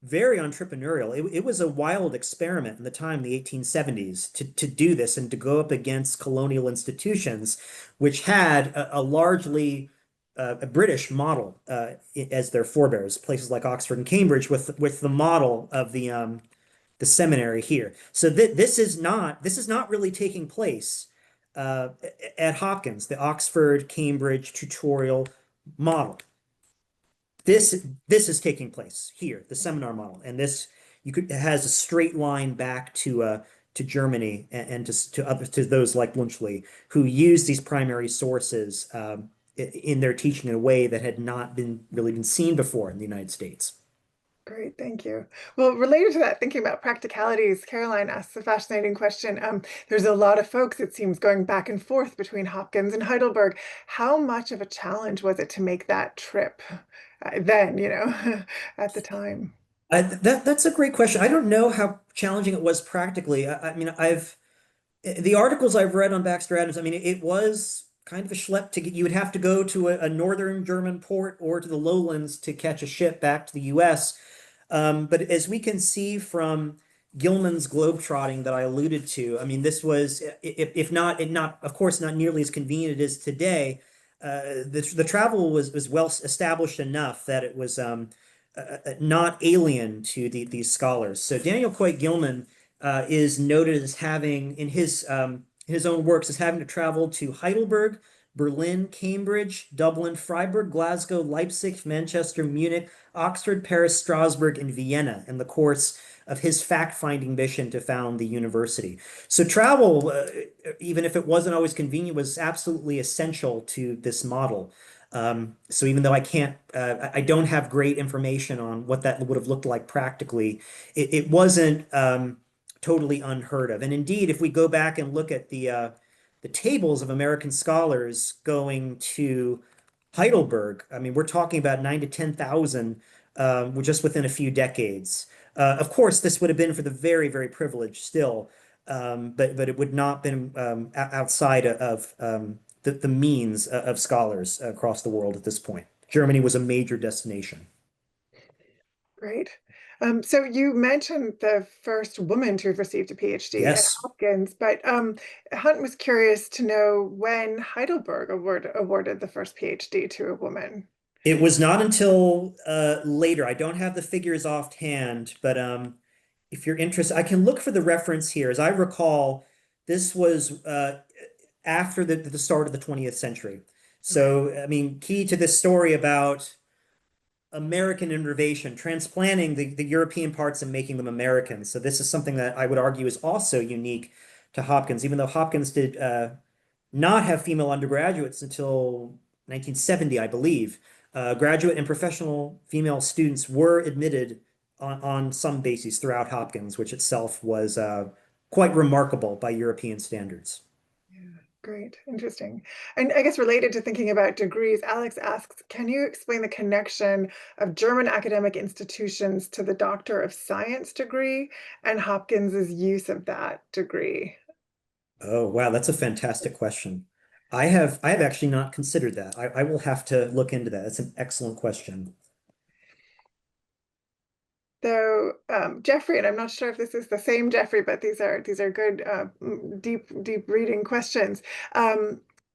very entrepreneurial. It was a wild experiment in the time, the 1870s, to do this and to go up against colonial institutions, which had a largely a British model as their forebears, places like Oxford and Cambridge, with the model of the seminary here. So this is not really taking place uh, at Hopkins, the Oxford Cambridge tutorial model. This is taking place here, the seminar model, and this it has a straight line back to Germany and to those like Blunchley who use these primary sources in their teaching in a way that had not been really been seen before in the United States. Great, thank you. Well, related to that, thinking about practicalities, Caroline asks a fascinating question. There's a lot of folks, it seems, going back and forth between Hopkins and Heidelberg. How much of a challenge was it to make that trip then, at the time? That's a great question. I don't know how challenging it was practically. I mean, the articles I've read on Baxter Adams, I mean, it was kind of a schlep to get. You would have to go to a northern German port or to the lowlands to catch a ship back to the U.S. But as we can see from Gilman's globetrotting that I alluded to, I mean, this was, if not, of course, not nearly as convenient as it is today. The travel was well established enough that it was not alien to these scholars. So Daniel Coit Gilman is noted as having, in his own works, as having to travel to Heidelberg, Berlin, Cambridge, Dublin, Freiburg, Glasgow, Leipzig, Manchester, Munich, Oxford, Paris, Strasbourg, and Vienna in the course of his fact-finding mission to found the university. So travel, even if it wasn't always convenient, was absolutely essential to this model. So even though I don't have great information on what that would have looked like practically, it wasn't totally unheard of. And indeed, if we go back and look at the tables of American scholars going to Heidelberg, I mean, we're talking about 9 to 10,000 just within a few decades. Of course, this would have been for the very, very privileged still, but it would not have been outside of the means of scholars across the world at this point. Germany was a major destination. Great. So you mentioned the first woman to have received a PhD at Yes. Hopkins, but Hunt was curious to know when Heidelberg awarded the first PhD to a woman. It was not until later. I don't have the figures offhand, but if you're interested, I can look for the reference here. As I recall, this was after the start of the 20th century. Okay. So, I mean, key to this story about American innovation, transplanting the European parts and making them American. So this is something that I would argue is also unique to Hopkins, even though Hopkins did not have female undergraduates until 1970, I believe. Graduate and professional female students were admitted on some bases throughout Hopkins, which itself was quite remarkable by European standards. Yeah, great, interesting. And I guess related to thinking about degrees, Alex asks, can you explain the connection of German academic institutions to the Doctor of Science degree and Hopkins's use of that degree? Oh, wow, that's a fantastic question. I have actually not considered that. I will have to look into that. That's an excellent question. So Jeffrey, and I'm not sure if this is the same Jeffrey, but these are good, deep reading questions.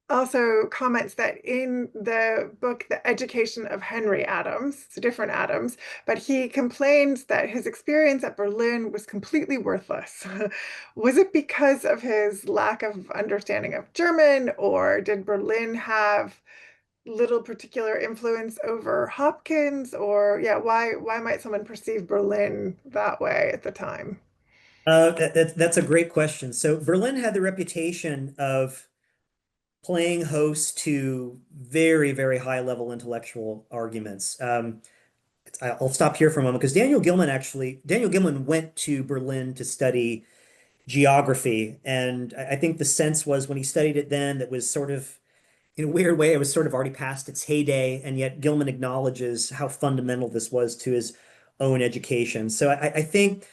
Also comments that in the book, The Education of Henry Adams, it's different Adams, but he complains that his experience at Berlin was completely worthless. Was it because of his lack of understanding of German, or did Berlin have little particular influence over Hopkins, or yeah, why might someone perceive Berlin that way at the time? That's a great question. So Berlin had the reputation of playing host to very, very high level intellectual arguments. I'll stop here for a moment because Daniel Gilman went to Berlin to study geography, and I think the sense was when he studied it then that was sort of in a weird way, it was sort of already past its heyday, and yet Gilman acknowledges how fundamental this was to his own education. So I think,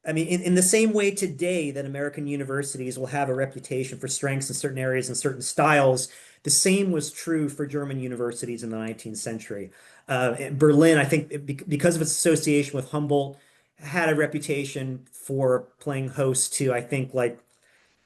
I mean, in the same way today that American universities will have a reputation for strengths in certain areas and certain styles, the same was true for German universities in the 19th century. Berlin, I think, because of its association with Humboldt, had a reputation for playing host to, I think, some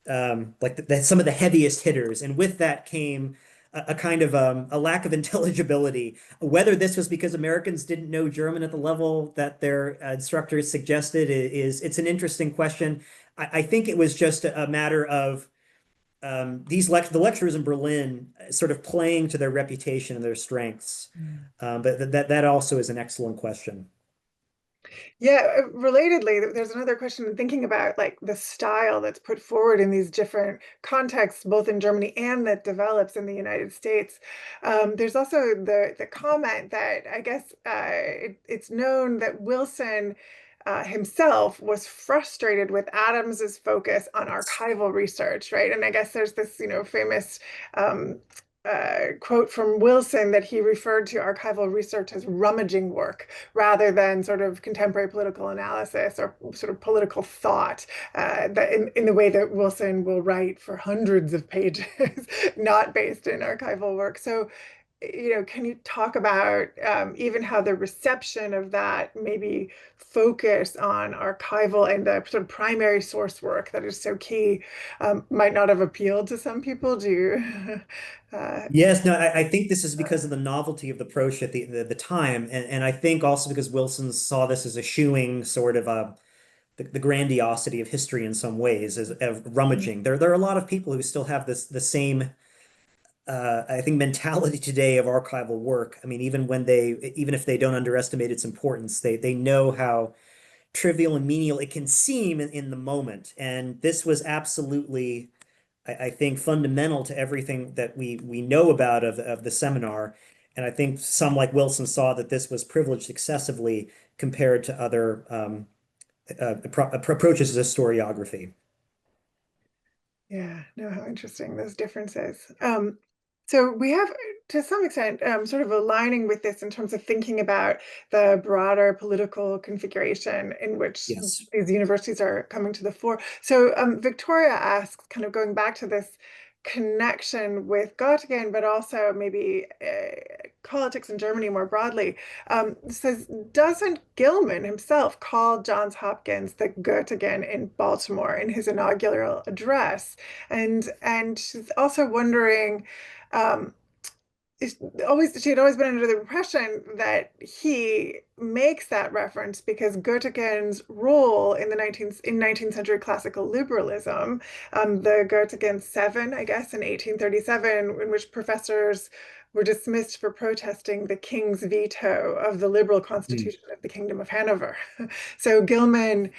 of the heaviest hitters, and with that came a kind of a lack of intelligibility. Whether this was because Americans didn't know German at the level that their instructors suggested it's an interesting question. I think it was just a matter of the lecturers in Berlin sort of playing to their reputation and their strengths. But that also is an excellent question. Yeah, relatedly, there's another question thinking about like the style that's put forward in these different contexts, both in Germany and that develops in the United States. There's also the comment that I guess it's known that Wilson himself was frustrated with Adams's focus on archival research, right? And I guess there's this, famous um, quote from Wilson that he referred to archival research as rummaging work rather than sort of contemporary political analysis or sort of political thought, that in the way that Wilson will write for hundreds of pages, not based in archival work. So, can you talk about even how the reception of that maybe focus on archival and the sort of primary source work that is so key might not have appealed to some people? Do you? Yes, no, I think this is because of the novelty of the approach at the time, and I think also because Wilson saw this as eschewing sort of the grandiosity of history in some ways, as of rummaging. There are a lot of people who still have the same I think mentality today of archival work. I mean, even if they don't underestimate its importance, they know how trivial and menial it can seem in the moment. And this was absolutely, I think, fundamental to everything that we know about of the seminar. And I think some like Wilson saw that this was privileged excessively compared to other approaches to historiography. Yeah, no, how interesting those differences. So we have, to some extent, sort of aligning with this in terms of thinking about the broader political configuration in which Yes. these universities are coming to the fore. So Victoria asks, kind of going back to this connection with Göttingen, but also maybe politics in Germany more broadly, says, doesn't Gilman himself call Johns Hopkins the Göttingen in Baltimore in his inaugural address? And she's also wondering, um, she had always been under the impression that he makes that reference because Göttingen's role in the 19th century classical liberalism, the Göttingen Seven, I guess, in 1837, in which professors were dismissed for protesting the king's veto of the liberal constitution of the Kingdom of Hanover. So Gilman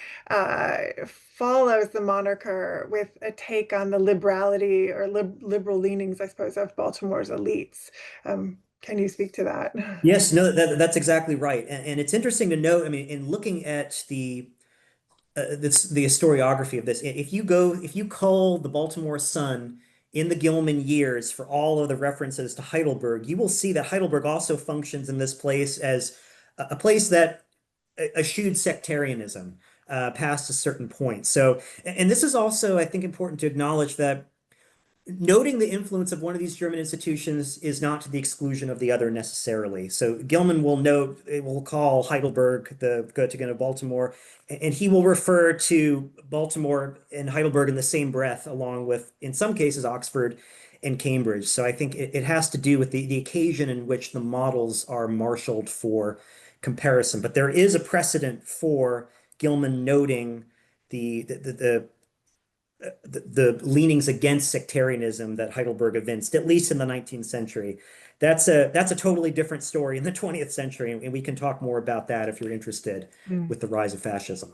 follows the moniker with a take on the liberality or liberal leanings, I suppose, of Baltimore's elites. Can you speak to that? Yes, no, that's exactly right. And it's interesting to note, I mean, in looking at the historiography of this, if you cull the Baltimore Sun in the Gilman years for all of the references to Heidelberg, you will see that Heidelberg also functions in this place as a place that eschewed sectarianism past a certain point. So, and this is also, I think, important to acknowledge that noting the influence of one of these German institutions is not to the exclusion of the other necessarily. So Gilman will call Heidelberg the Göttingen of Baltimore, and he will refer to Baltimore and Heidelberg in the same breath, along with, in some cases, Oxford and Cambridge. So I think it has to do with the occasion in which the models are marshaled for comparison. But there is a precedent for Gilman noting the leanings against sectarianism that Heidelberg evinced, at least in the 19th century. That's a totally different story in the 20th century, and we can talk more about that if you're interested Mm. with the rise of fascism.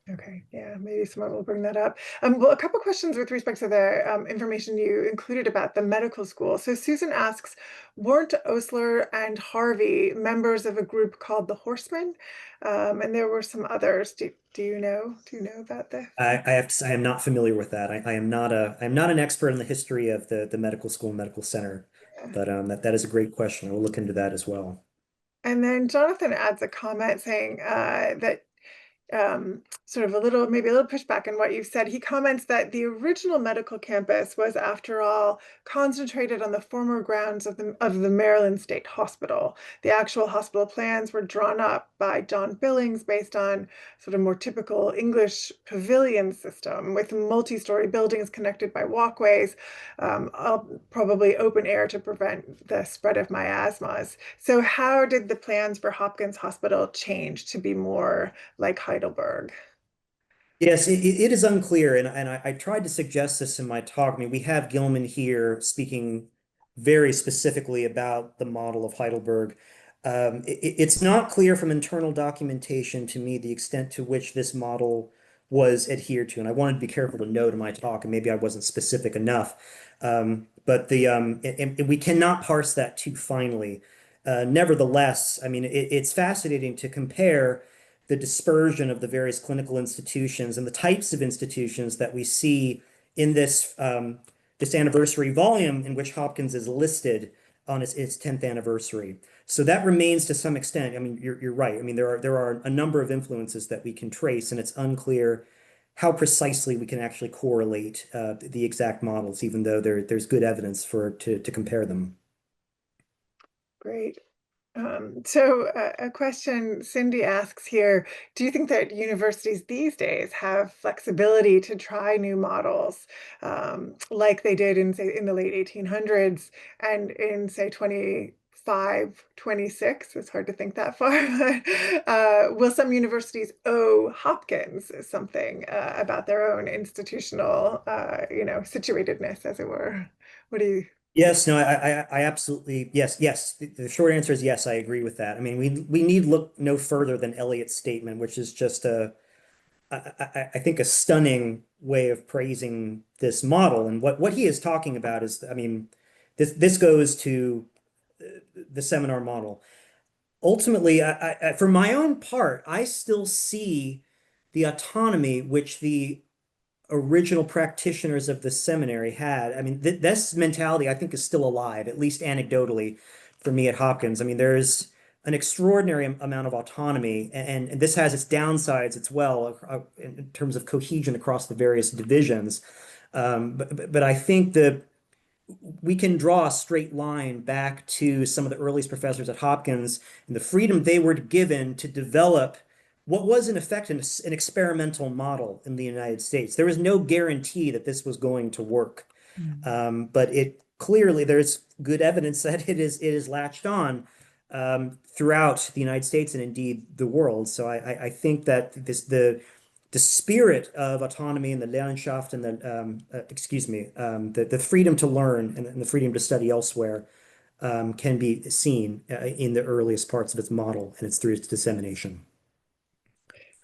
Okay, yeah, maybe someone will bring that up. Well, a couple questions with respect to the information you included about the medical school. So Susan asks, weren't Osler and Harvey members of a group called the Horsemen? And there were some others. Do you know? Do you know about this? I have to say, I am not familiar with that. I am not an expert in the history of the medical school and medical center, but that is a great question. I will look into that as well. And then Jonathan adds a comment saying that sort of maybe a little pushback on what you said. He comments that the original medical campus was, after all, concentrated on the former grounds of the Maryland State Hospital. The actual hospital plans were drawn up by John Billings based on sort of more typical English pavilion system with multi-story buildings connected by walkways, probably open air to prevent the spread of miasmas. So how did the plans for Hopkins Hospital change to be more like Heidelberg? Yes, it is unclear, and I tried to suggest this in my talk. I mean, we have Gilman here speaking very specifically about the model of Heidelberg. It's not clear from internal documentation to me the extent to which this model was adhered to, and I wanted to be careful to note in my talk, and maybe I wasn't specific enough. And we cannot parse that too finely. Nevertheless, I mean, it's fascinating to compare the dispersion of the various clinical institutions and the types of institutions that we see in this anniversary volume in which Hopkins is listed on its 10th anniversary. So that remains to some extent. I mean, you're right. I mean, there are a number of influences that we can trace, and it's unclear how precisely we can actually correlate the exact models, even though there's good evidence to compare them. Great. So a question Cindy asks here, do you think that universities these days have flexibility to try new models like they did in, say, in the late 1800s and in, say, 25, 26? It's hard to think that far. Will some universities owe Hopkins something about their own institutional, situatedness, as it were? What do you? Yes, no, I absolutely, yes. The short answer is yes, I agree with that. I mean, we need look no further than Eliot's statement, which is just I think a stunning way of praising this model. And what he is talking about is, I mean, this goes to the seminar model. Ultimately, for my own part, I still see the autonomy which the original practitioners of the seminary had. I mean, this mentality I think is still alive, at least anecdotally, for me at Hopkins. I mean, there's an extraordinary amount of autonomy, and this has its downsides as well in terms of cohesion across the various divisions. But I think that we can draw a straight line back to some of the earliest professors at Hopkins and the freedom they were given to develop what was in effect an experimental model in the United States. There was no guarantee that this was going to work. But it clearly there's good evidence that it is latched on throughout the United States and indeed the world. So I think that the spirit of autonomy and the Lehrenschaft and the freedom to learn and the freedom to study elsewhere can be seen in the earliest parts of its model, and it's through its dissemination.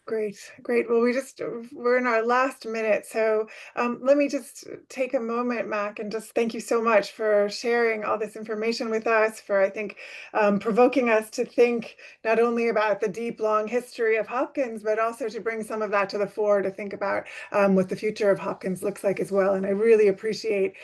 Great, great. Well, we're in our last minute. So let me just take a moment, Mack, and just thank you so much for sharing all this information with us, for, I think, provoking us to think not only about the deep, long history of Hopkins, but also to bring some of that to the fore, to think about what the future of Hopkins looks like as well. And I really appreciate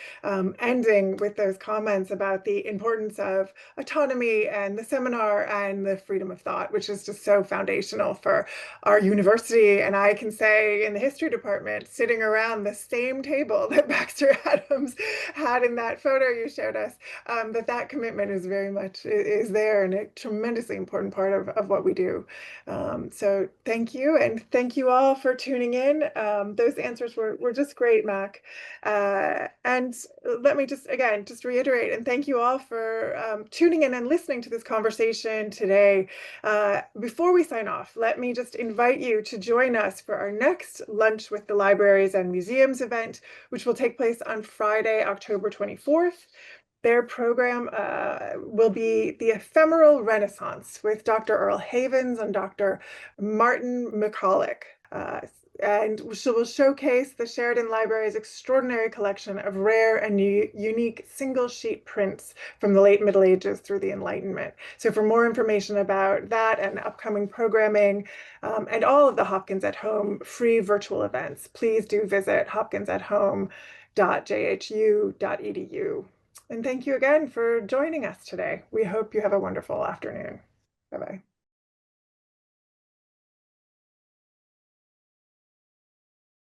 ending with those comments about the importance of autonomy and the seminar and the freedom of thought, which is just so foundational for our university. And I can say in the history department, sitting around the same table that Baxter Adams had in that photo you showed us, that commitment is very much is there and a tremendously important part of what we do. So thank you. And thank you all for tuning in. Those answers were just great, Mack. And let me just reiterate and thank you all for tuning in and listening to this conversation today. Before we sign off, let me just invite you to join us for our next Lunch with the Libraries and Museums event, which will take place on Friday, October 24th. Their program will be The Ephemeral Renaissance with Dr. Earl Havens and Dr. Martin McCulloch. And will showcase the Sheridan Libraries' extraordinary collection of rare and unique single-sheet prints from the late Middle Ages through the Enlightenment. So for more information about that and upcoming programming and all of the Hopkins at Home free virtual events, please do visit hopkinsathome.jhu.edu. And thank you again for joining us today. We hope you have a wonderful afternoon. Bye-bye.